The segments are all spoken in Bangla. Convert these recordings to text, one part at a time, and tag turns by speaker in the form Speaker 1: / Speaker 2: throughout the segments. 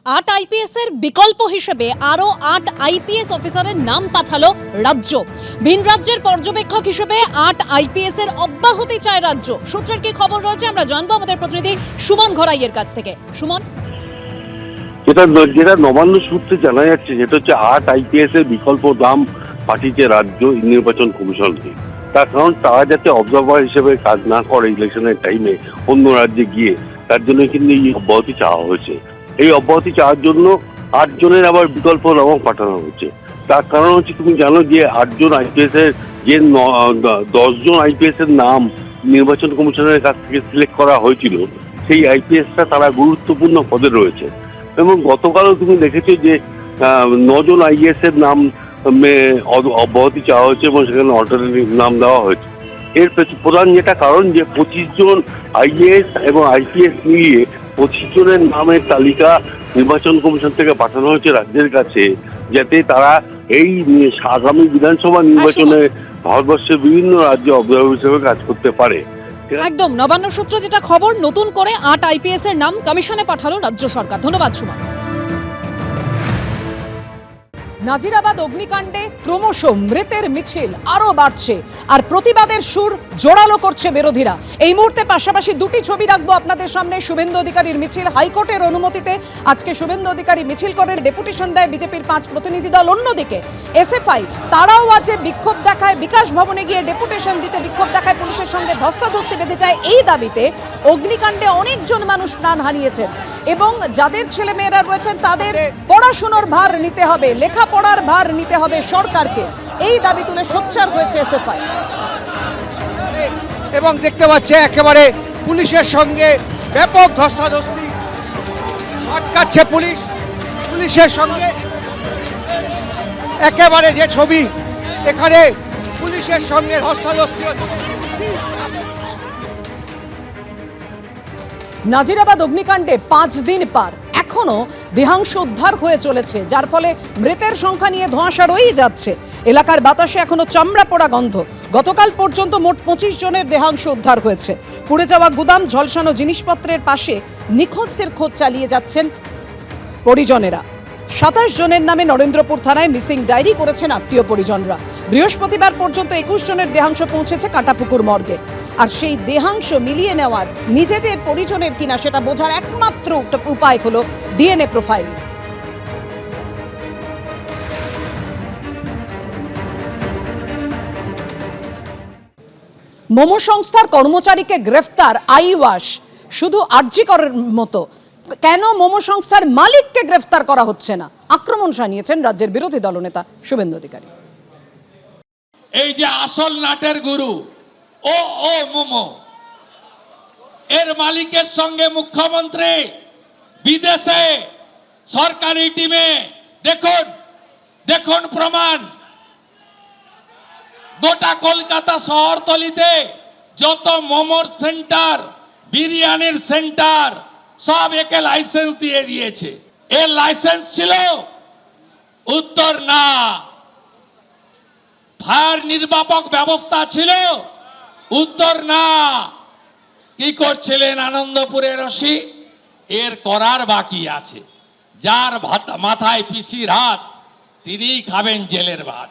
Speaker 1: আট আইপিএস এর বিকল্প হিসেবে আরো 8 আইপিএস অফিসারের নাম পাঠালো রাজ্য। ভিন রাজ্যের পর্যবেক্ষক হিসেবে 8 আইপিএস এর অব্যাহতি চায় রাজ্য। সূত্রের কি খবর রয়েছে আমরা জানবো আমাদের প্রতিনিধি সুমন ঘরাইয়ের কাছ থেকে। সুমন,
Speaker 2: যেটা নবান্ন সূত্রে জানা যাচ্ছে যেটা হচ্ছে 8 আইপিএস এর বিকল্প নাম পাঠিয়েছে রাজ্য নির্বাচন কমিশনকে। তার কারণ তারা যাতে অবজারভার হিসেবে কাজ না করে ইলেকশনের টাইমে অন্য রাজ্যে গিয়ে, তার জন্য কিন্তু এই অব্যাহতি চাওয়া হয়েছে। এই অব্যাহতি চাওয়ার জন্য 8 জনের আবার বিকল্প নাম পাঠানো হচ্ছে। তার কারণ হচ্ছে তুমি জানো যে 8 জন আইপিএস এর যে 10 জন আইপিএস এর নাম নির্বাচন কমিশনের কাছ থেকে সিলেক্ট করা হয়েছিল, সেই আইপিএসটা তারা গুরুত্বপূর্ণ পদে রয়েছে। এবং গতকালও তুমি দেখেছো যে 9 জন আইএস এর নাম অব্যাহতি চাওয়া হয়েছে এবং সেখানে অল্টারনেটিভ নাম দেওয়া হয়েছে। এর প্রধান যেটা কারণ যে 25 জন আইএএস এবং আইপিএস মিলিয়ে 25 জনের নামের তালিকা নির্বাচন কমিশন থেকে পাঠানো হয়েছে রাজ্যের কাছে, যাতে তারা এই আগামী বিধানসভা নির্বাচনে ভারতবর্ষের বিভিন্ন রাজ্যে অবজারভার হিসেবে কাজ করতে পারে।
Speaker 1: একদম নবান্ন সূত্র যেটা খবর, নতুন করে 8 আইপিএস এর নাম কমিশনে পাঠালো রাজ্য সরকার। ধন্যবাদ সুমন।
Speaker 3: নাজিরাবাদ অগ্নিকাণ্ডে ক্রমশ মৃতের মিছিল আরো বাড়ছে আর প্রতিবাদের সুর জোরালো করছে বিরোধীরা। এই মুহূর্তে পাশাপাশি দুটি ছবি রাখবো আপনাদের সামনে। শুভেন্দু অধিকারীর মিছিল, হাইকোর্টের অনুমতিতে আজকে শুভেন্দু অধিকারী মিছিল করেন, ডেপুটেশন দেয় বিজেপির 5 প্রতিনিধি দল। অন্যদিকে এসএফআই তারাও আজ বিক্ষোভ দেখায়, বিকাশ ভবনে গিয়ে ডেপুটেশন দিতে বিক্ষোভ দেখায়, পুলিশের সঙ্গে ধস্তাধস্তি বেঁধে যায় এই দাবিতে। অগ্নিকাণ্ডে অনেকজন মানুষ প্রাণ হারিয়েছেন এবং যাদের ছেলে মেয়েরা রয়েছেন তাদের পড়াশোনার ভার নিতে হবে, লেখাপড়ার ভার নিতে হবে সরকারকে, এই দাবি তুলে সোচ্চার হয়েছে এসএফআই।
Speaker 4: এবং দেখতে পাচ্ছে একেবারে পুলিশের সঙ্গে ব্যাপক ধস্তাধস্তি, আটকাচ্ছে পুলিশ, পুলিশের সঙ্গে একেবারে যে ছবি এখানে পুলিশের সঙ্গে ধস্তাধস্তি হচ্ছে।
Speaker 3: নাজিরাবাদ অগ্নিকাণ্ডে 5 দিন পার, এখনো দেহাংশ উদ্ধার হয়ে চলেছে, যার ফলে মৃতের সংখ্যা নিয়ে ধোঁয়াশা রয়েই যাচ্ছে। এলাকার বাতাসে এখনো চামড়া পোড়া গন্ধ। গতকাল পর্যন্ত মোট 25 জনের দেহাংশ উদ্ধার হয়েছে। পুড়ে যাওয়া গুদাম, ঝলসানো জিনিসপত্রের পাশে নিখোঁজদের খোঁজ চালিয়ে যাচ্ছেন পরিজনেরা। 27 জনের নামে নরেন্দ্রপুর থানায় মিসিং ডায়েরি করেছেন আত্মীয় পরিজনরা। বৃহস্পতিবার পর্যন্ত 21 জনের দেহাংশ পৌঁছেছে কাঁটাপুকুর মর্গে। আর সেই দেহাংশ মিলিয়ে নেওয়ার নিজেদের পরিজনের কিনা সেটা বোঝার একমাত্র উপায় হলো ডিএনএ প্রোফাইল। মোমো সংস্থার কর্মচারীকে গ্রেফতার আইওয়াশ, শুধু আরজি করার মতো। কেন মোমো সংস্থার মালিককে গ্রেফতার করা হচ্ছে না, আক্রমণ শানিয়েছেন রাজ্যের বিরোধী দলনেতা শুভেন্দু অধিকারী।
Speaker 5: এই যে আসল নাটের গুরু ও মোমো, এর মালিকের সঙ্গে মুখ্যমন্ত্রী বিদেশে সরকারি টিমে, দেখুন প্রমাণ। গোটা কলকাতা শহরতলিতে যত মোমোর সেন্টার, বিরিয়ানির সেন্টার, সব একে লাইসেন্স দিয়ে দিয়েছে। এর লাইসেন্স ছিল? উত্তর না। ফায়ার নির্বাপক ব্যবস্থা ছিল? উত্তর না। কি করছিলেন আনন্দপুরের রশি? এর করার বাকি আছে। যার মাথায় পিসির হাত, তিনিই খাবেন জেলের ভাত।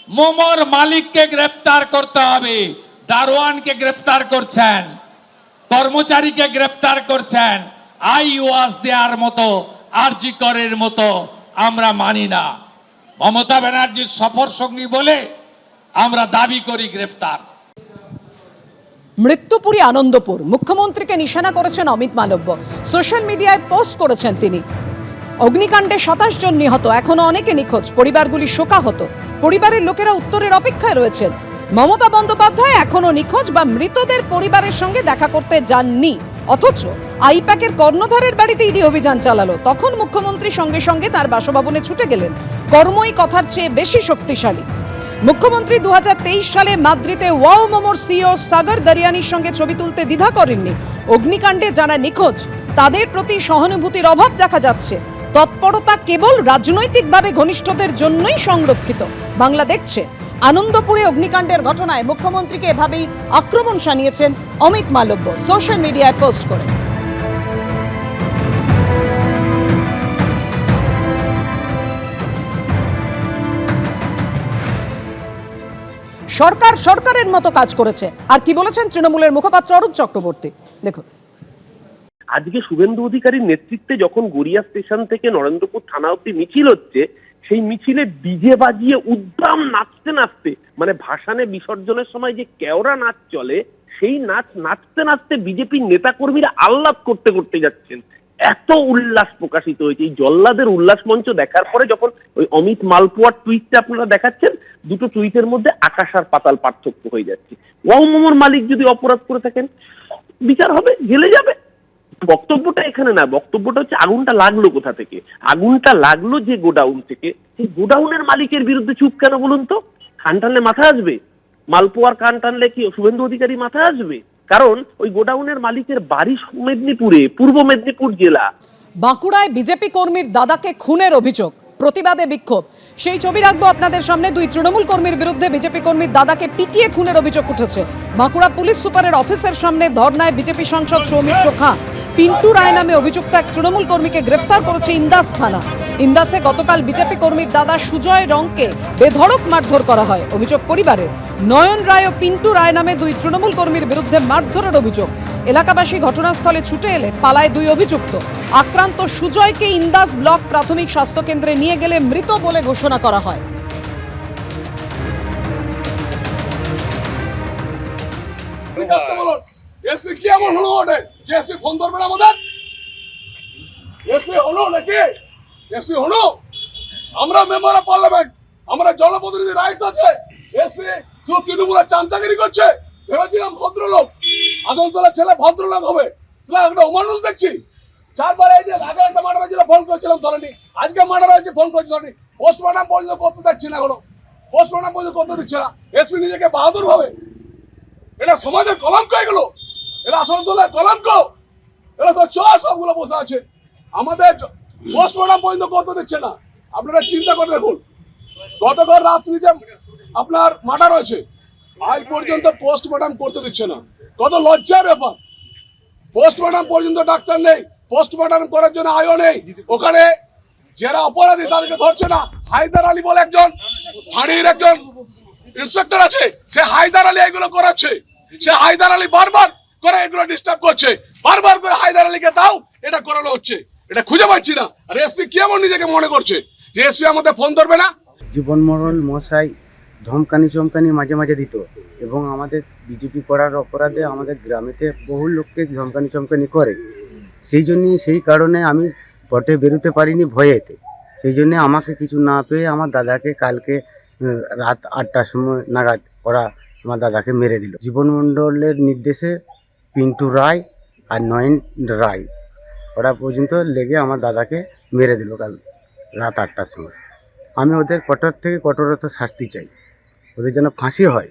Speaker 5: মোমোর মালিককে গ্রেফতার করতে হবে। দারোয়ানকে গ্রেফতার করছেন, কর্মচারীকে গ্রেফতার করছেন। আইওয়াশ দেওয়ার মতো, আরজি করের মতো আমরা মানি না। মমতা ব্যানার্জির সফর সঙ্গী বলে আমরা দাবি করি গ্রেফতার।
Speaker 3: মৃত্যুপুরী আনন্দপুর, মুখ্যমন্ত্রীকে নিশানা করেছেন অমিত মালব্য। সোশ্যাল মিডিয়ায় পোস্ট করেছেন তিনি। অগ্নিকাণ্ডে 27 জন নিহত, এখনো অনেকে নিখোঁজ, পরিবারগুলি শোকাহত। পরিবারের লোকেরা উত্তরের অপেক্ষায় রয়েছেন। মমতা বন্দ্যোপাধ্যায় এখনো নিখোঁজ বা মৃতদের পরিবারের সঙ্গে দেখা করতে যাননি, অথচ আইপ্যাকের কর্ণধারের বাড়িতে ইডি অভিযান চালালো। তখন মুখ্যমন্ত্রী সঙ্গে সঙ্গে তার বাসভবনে ছুটে গেলেন। কর্মই কথার চেয়ে বেশি শক্তিশালী। মুখ্যমন্ত্রী 2023 সালে মাদ্রিদে ওয়াও মোমোর সিইও সাগর দরিয়ানির সঙ্গে ছবি তুলতে দ্বিধা করেননি। অগ্নিকাণ্ডে যারা নিখোঁজ তাদের প্রতি সহানুভূতির অভাব দেখা যাচ্ছে। তৎপরতা কেবল রাজনৈতিকভাবে ঘনিষ্ঠদের জন্যই সংরক্ষিত। বাংলা দেখছে। আনন্দপুরে অগ্নিকাণ্ডের ঘটনায় মুখ্যমন্ত্রীকে এভাবেই আক্রমণ শানিয়েছেন অমিত মালব্য সোশ্যাল মিডিয়ায় পোস্ট করে। সরকার সরকারের মতো কাজ করেছে। আর কি বলেছেন তৃণমূলের মুখপাত্র অরূপ চক্রবর্তী, দেখুন।
Speaker 6: আজকে শুভেন্দু অধিকারীর নেতৃত্বে যখন গড়িয়া স্টেশন থেকে নরেন্দ্রপুর থানা অব্দি মিছিল হচ্ছে, সেই মিছিলে ডিজে বাজিয়ে উদ্দাম নাচতে নাচতে, মানে ভাসানে বিসর্জনের সময় যে কেওড়া নাচ চলে, সেই নাচ নাচতে নাচতে বিজেপির নেতাকর্মীরা আহ্লাদ করতে করতে যাচ্ছেন। এত উল্লাস প্রকাশিত হয়েছে। এই জল্লাদের উল্লাস মঞ্চ দেখার পরে যখন ওই অমিত মালপুয়ার টুইটটা আপনারা দেখাচ্ছেন, দুটো টুইটের মধ্যে আকাশ আর পাতাল পার্থক্য হয়ে যাচ্ছে। ওয়াও মোমোর মালিক যদি অপরাধ করে থাকেন, বিচার হবে, জেলে যাবে। বক্তব্যটা এখানে না, বক্তব্যটা হচ্ছে আগুনটা লাগলো কোথা থেকে। আগুনটা লাগলো যে গোডাউন থেকে। সেই গোডাউনের মালিকের বিরুদ্ধে চুপ কেন বলুন তো? কান টানলে মাথা আসবে? মালপোয়ার কান টানলে কি শুভেন্দু অধিকারী মাথা আসবে? কারণ ওই গোডাউনের মালিকের বাড়ি মেদিনীপুরে, পূর্ব মেদিনীপুর জেলা।
Speaker 3: বাঁকুড়ায় বিজেপি কর্মীর দাদাকে খুনের অভিযোগ, প্রতিবাদে বিক্ষোভ। সেই ছবি রাখবো আপনাদের সামনে। দুই তৃণমূল কর্মীর বিরুদ্ধে বিজেপি কর্মীর দাদাকে পিটিয়ে খুনের অভিযোগ উঠেছে। বাঁকুড়া পুলিশ সুপারের অফিসের সামনে ধর্নায় বিজেপি সাংসদ সৌমিত্র খাঁ। পিন্টু রায় নামে অভিযুক্ত এক তৃণমূল কর্মীকে গ্রেফতার করেছে ইন্দাস থানা। ইন্দাসে গতকাল বিজেপি কর্মীর দাদা সুজয় রংকে বেধড়ক মারধর করা হয়। অভিযোগ পরিবারের। নয়ন রায় ও পিন্টু রায় নামে দুই তৃণমূল কর্মীর বিরুদ্ধে মারধরের অভিযোগ। এলাকাবাসী ঘটনাস্থলে ছুটে এলে পালায় দুই অভিযুক্ত। আক্রান্ত সুজয়কে ইন্দাস ব্লক প্রাথমিক স্বাস্থ্য কেন্দ্রে নিয়ে গেলে মৃত বলে ঘোষণা করা হয়।
Speaker 7: এসপি কি এমন হলো ওটা? এসপি ফোন ধরবে না আমাদের? এসপি হলো নাকি? এসপি হলো? আমরা মেম্বার অফ পার্লামেন্ট, আমরা জনপ্রতিনিধি রাইটস আছে। এসপি শুধু তৃণমূলের চামচাগিরি করছে। ভেবেছিলাম ভদ্রলোক, আসনতলা ছেলে ভদ্রলোক হবে, একটা অমানুষ দেখছি। চারবার এই যে আগে একটা মার্ডার হয়েছিল, ফোন করেছিলাম ধরেনি। আজকে মার্ডার হয়েছে, ফোন করেছি ধরেনি। পোস্টমর্টম পর্যন্ত করতে দেখছি না, এখনো পোস্টমর্টম পর্যন্ত করতে দিচ্ছে না। এসপি নিজেকে বাহাদুর ভাবে। এটা সমাজের কলঙ্ক এগুলো, এটা আসনতলার কলঙ্ক। এরা সব চোর, সবগুলো বসে আছে। আমাদের পোস্টমর্টম পর্যন্ত করতে দিচ্ছে না। আপনারা চিন্তা করে দেখুন, গতকাল রাত্রিতে আপনার মার্ডার হয়েছে, আজ পর্যন্ত পোস্টমর্টম করতে দিচ্ছে না। কত লজ্জার ব্যাপার। পোস্টমর্টম পর্যন্ত ডাক্তার নেই, পোস্টমর্টম করার জন্য আয়ও নেই। ওখানে যারা অপরাধী তাদেরকে ধরছে না। হায়দার আলী বলে একজন ফাঁড়ির একজন ইন্সপেক্টর আছে, সে হায়দার আলী এগুলো করাচ্ছে। সে হায়দার আলী বারবার করে এগুলো ডিস্টার্ব করছে, বারবার করে হায়দার আলীকে দাও, এটা করানো হচ্ছে। এটা খুঁজে পাচ্ছি না। আর এসপি কেমন নিজেকে মনে করছে যে এসপি আমাদের ফোন ধরবে না?
Speaker 8: জীবন মরণ মশাই ধমকানি চমকানি মাঝে মাঝে দিত, এবং আমাদের বিজেপি করার অপরাধে আমাদের গ্রামেতে বহু লোককে ধমকানি চমকানি করে। সেই কারণে আমি পথে বেরোতে পারিনি ভয়েতে। সেই জন্য আমাকে কিছু না পেয়ে আমার দাদাকে কালকে রাত 8টার সময় নাগাদ ওরা আমার দাদাকে মেরে দিল। জীবন মণ্ডলের নির্দেশে পিন্টু রায় আর নয়ন রায় ওরা পর্যন্ত লেগে আমার দাদাকে মেরে দিল কাল রাত 8টার সময়। আমি ওদের কঠোর থেকে কঠোরতা শাস্তি চাই, ওদের যেন ফাঁসি হয়।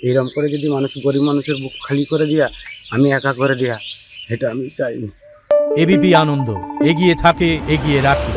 Speaker 8: এইরকম করে যদি গরিব মানুষের বুক খালি করে দেয়া, আমি একা করে দেয়া, এটা আমি চাইনি।
Speaker 9: এবিপি আনন্দ, এগিয়ে থাকে, এগিয়ে রাখে।